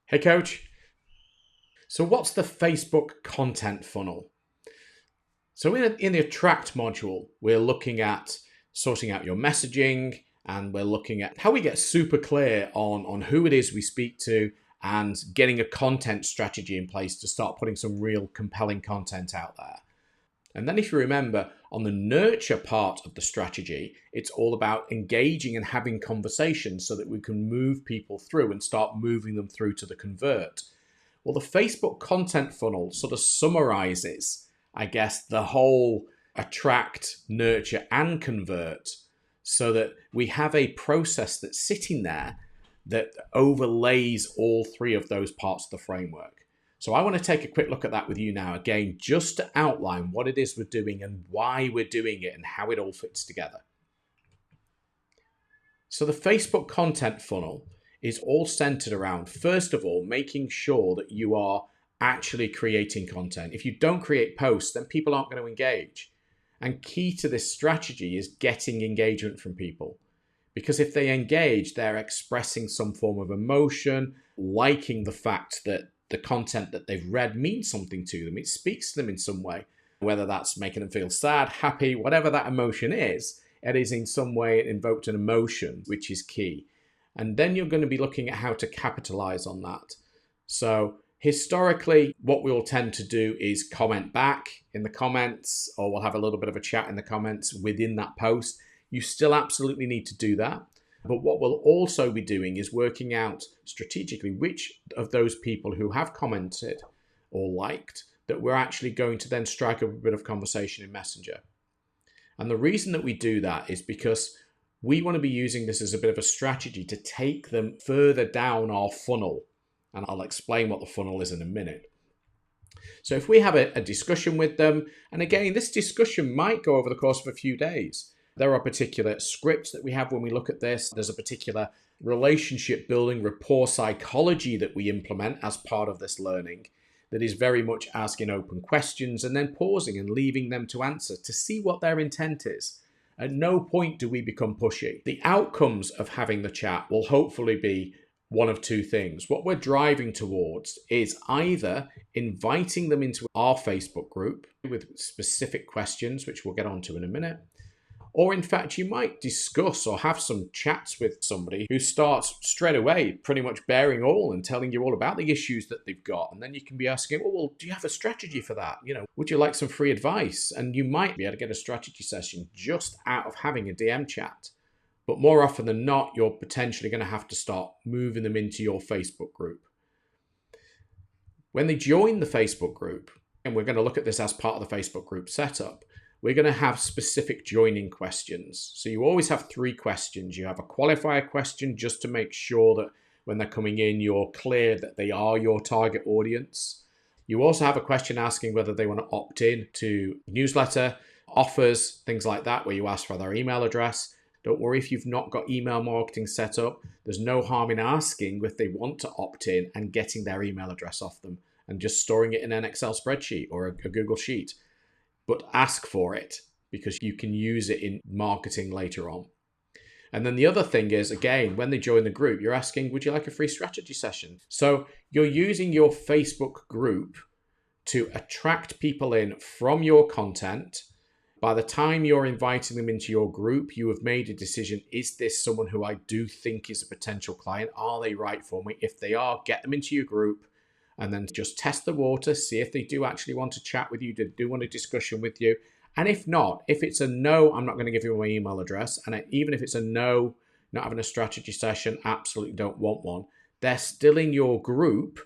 Hey coach, so what's the Facebook content funnel? So in the attract module, we're looking at sorting out your messaging and we're looking at how we get super clear on who it is we speak to and getting a content strategy in place to start putting some real compelling content out there. And then if you remember, on the nurture part of the strategy, it's all about engaging and having conversations so that we can move people through and start moving them through to the convert. Well, the Facebook content funnel sort of summarizes, I guess, the whole attract, nurture, and convert so that we have a process that's sitting there that overlays all three of those parts of the framework. So I want to take a quick look at that with you now, again, just to outline what it is we're doing and why we're doing it and how it all fits together. So the Facebook content funnel is all centered around, first of all, making sure that you are actually creating content. If you don't create posts, then people aren't going to engage. And key to this strategy is getting engagement from people. Because if they engage, they're expressing some form of emotion, liking the fact that the content that they've read means something to them. It speaks to them in some way, whether that's making them feel sad, happy, whatever that emotion is, it is in some way invoked an emotion, which is key. And then you're going to be looking at how to capitalize on that. So historically, what we'll tend to do is comment back in the comments, or we'll have a little bit of a chat in the comments within that post. You still absolutely need to do that. But what we'll also be doing is working out strategically which of those people who have commented or liked that we're actually going to then strike up a bit of conversation in Messenger. And the reason that we do that is because we want to be using this as a bit of a strategy to take them further down our funnel. And I'll explain what the funnel is in a minute. So if we have a discussion with them, and again, this discussion might go over the course of a few days. There are particular scripts that we have when we look at this. There's a particular relationship building rapport psychology that we implement as part of this learning that is very much asking open questions and then pausing and leaving them to answer to see what their intent is. At no point do we become pushy. The outcomes of having the chat will hopefully be one of two things. What we're driving towards is either inviting them into our Facebook group with specific questions, which we'll get onto in a minute, or in fact, you might discuss or have some chats with somebody who starts straight away pretty much bearing all and telling you all about the issues that they've got. And then you can be asking, well, do you have a strategy for that? Would you like some free advice? And you might be able to get a strategy session just out of having a DM chat. But more often than not, you're potentially going to have to start moving them into your Facebook group. When they join the Facebook group, and we're going to look at this as part of the Facebook group setup, we're going to have specific joining questions. So you always have 3 questions. You have a qualifier question just to make sure that when they're coming in, you're clear that they are your target audience. You also have a question asking whether they want to opt in to newsletter, offers, things like that, where you ask for their email address. Don't worry if you've not got email marketing set up. There's no harm in asking if they want to opt in and getting their email address off them and just storing it in an Excel spreadsheet or a Google Sheet. But ask for it because you can use it in marketing later on. And then the other thing is, again, when they join the group, you're asking, would you like a free strategy session? So you're using your Facebook group to attract people in from your content. By the time you're inviting them into your group, you have made a decision. Is this someone who I do think is a potential client? Are they right for me? If they are, get them into your group. And then just test the water, see if they do actually want to chat with you, do want a discussion with you. And if not, if it's a no, I'm not going to give you my email address. And even if it's a no, not having a strategy session, absolutely don't want one, they're still in your group.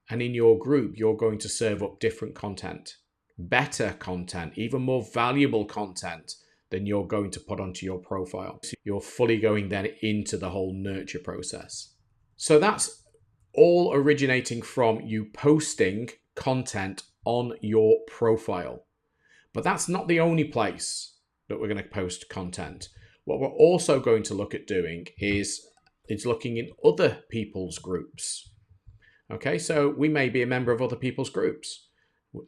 And in your group, you're going to serve up different content, better content, even more valuable content than you're going to put onto your profile. So you're fully going then into the whole nurture process. So that's all originating from you posting content on your profile. But that's not the only place that we're going to post content. What we're also going to look at doing is looking in other people's groups. Okay, so we may be a member of other people's groups.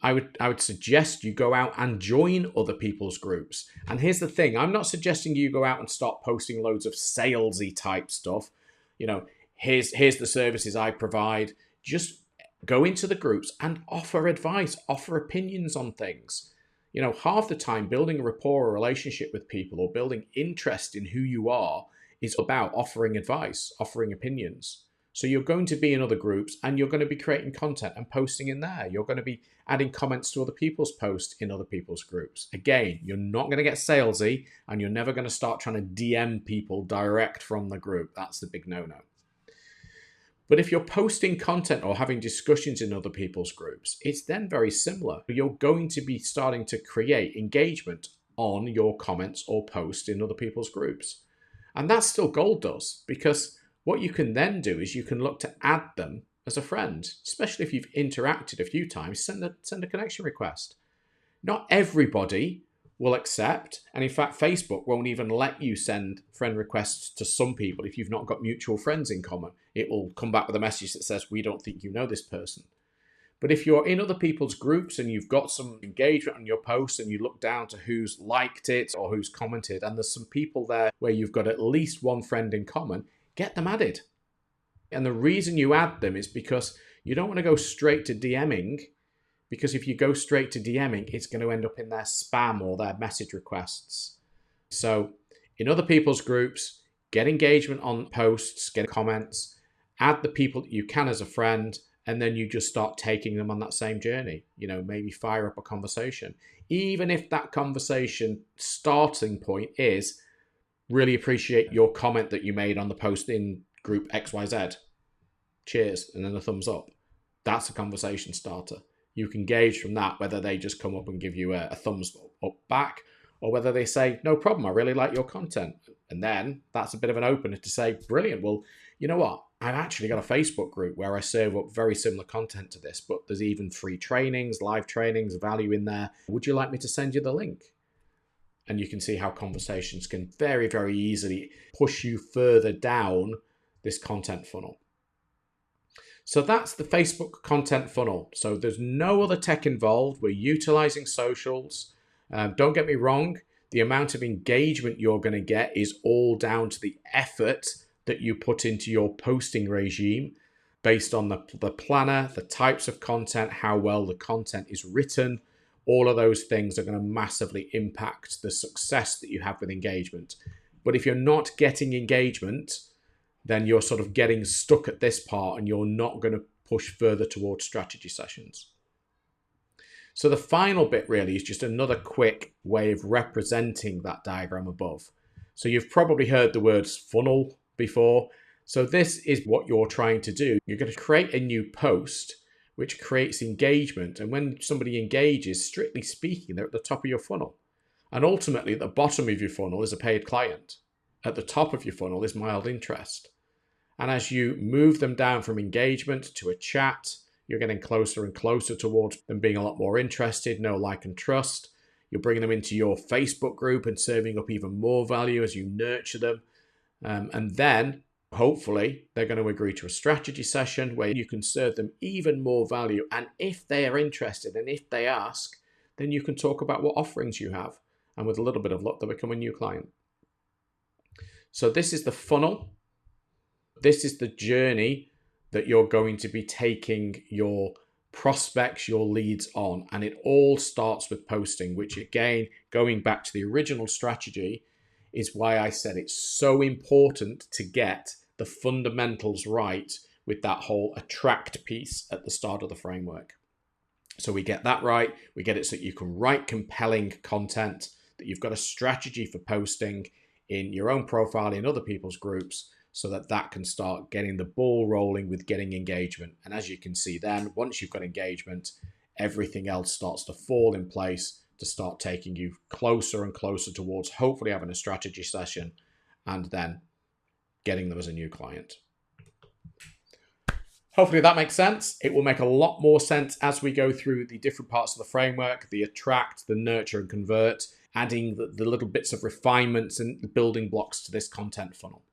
I would suggest you go out and join other people's groups. And here's the thing, I'm not suggesting you go out and start posting loads of salesy type stuff. Here's the services I provide. just go into the groups and offer advice, offer opinions on things. You know, half the time building a rapport or relationship with people or building interest in who you are is about offering advice, offering opinions. So you're going to be in other groups and you're going to be creating content and posting in there. You're going to be adding comments to other people's posts in other people's groups. Again, you're not going to get salesy and you're never going to start trying to DM people direct from the group. That's the big no-no. But if you're posting content or having discussions in other people's groups, it's then very similar. You're going to be starting to create engagement on your comments or posts in other people's groups. And that's still gold dust, because what you can then do is you can look to add them as a friend, especially if you've interacted a few times, send a connection request. Not everybody will accept, and in fact Facebook won't even let you send friend requests to some people if you've not got mutual friends in common. It will come back with a message that says, we don't think you know this person. But if you're in other people's groups and you've got some engagement on your post and you look down to who's liked it or who's commented, and there's some people there where you've got at least one friend in common, get them added. And the reason you add them is because you don't want to go straight to DMing, because if you go straight to DMing, it's going to end up in their spam or their message requests. So in other people's groups, get engagement on posts, get comments, add the people that you can as a friend, and then you just start taking them on that same journey. You know, maybe fire up a conversation. Even if that conversation starting point is, really appreciate your comment that you made on the post in group XYZ. Cheers, and then a thumbs up. That's a conversation starter. You can gauge from that whether they just come up and give you a thumbs up back, or whether they say, no problem, I really like your content. And then that's a bit of an opener to say, brilliant, well, you know what? I've actually got a Facebook group where I serve up very similar content to this, but there's even free trainings, live trainings, value in there. Would you like me to send you the link? And you can see how conversations can very, very easily push you further down this content funnel. So that's the Facebook content funnel. So there's no other tech involved. We're utilizing socials. Don't get me wrong. The amount of engagement you're going to get is all down to the effort that you put into your posting regime based on the planner, the types of content, how well the content is written. All of those things are going to massively impact the success that you have with engagement. But if you're not getting engagement, then you're sort of getting stuck at this part and you're not going to push further towards strategy sessions. So the final bit really is just another quick way of representing that diagram above. So you've probably heard the words funnel before. So this is what you're trying to do. You're going to create a new post which creates engagement. And when somebody engages, strictly speaking, they're at the top of your funnel. And ultimately, at the bottom of your funnel is a paid client. At the top of your funnel is mild interest. And as you move them down from engagement to a chat, you're getting closer and closer towards them being a lot more interested, know, like, and trust. You're bringing them into your Facebook group and serving up even more value as you nurture them. And then, hopefully, they're going to agree to a strategy session where you can serve them even more value. And if they are interested and if they ask, then you can talk about what offerings you have. And with a little bit of luck, they'll become a new client. So this is the funnel. This is the journey that you're going to be taking your prospects, your leads on. And it all starts with posting, which again, going back to the original strategy, is why I said it's so important to get the fundamentals right with that whole attract piece at the start of the framework. So we get that right. We get it so that you can write compelling content, that you've got a strategy for posting in your own profile, in other people's groups, so that that can start getting the ball rolling with getting engagement. And as you can see then, once you've got engagement, everything else starts to fall in place to start taking you closer and closer towards hopefully having a strategy session and then getting them as a new client. Hopefully that makes sense. It will make a lot more sense as we go through the different parts of the framework, the attract, the nurture and convert, adding the little bits of refinements and the building blocks to this content funnel.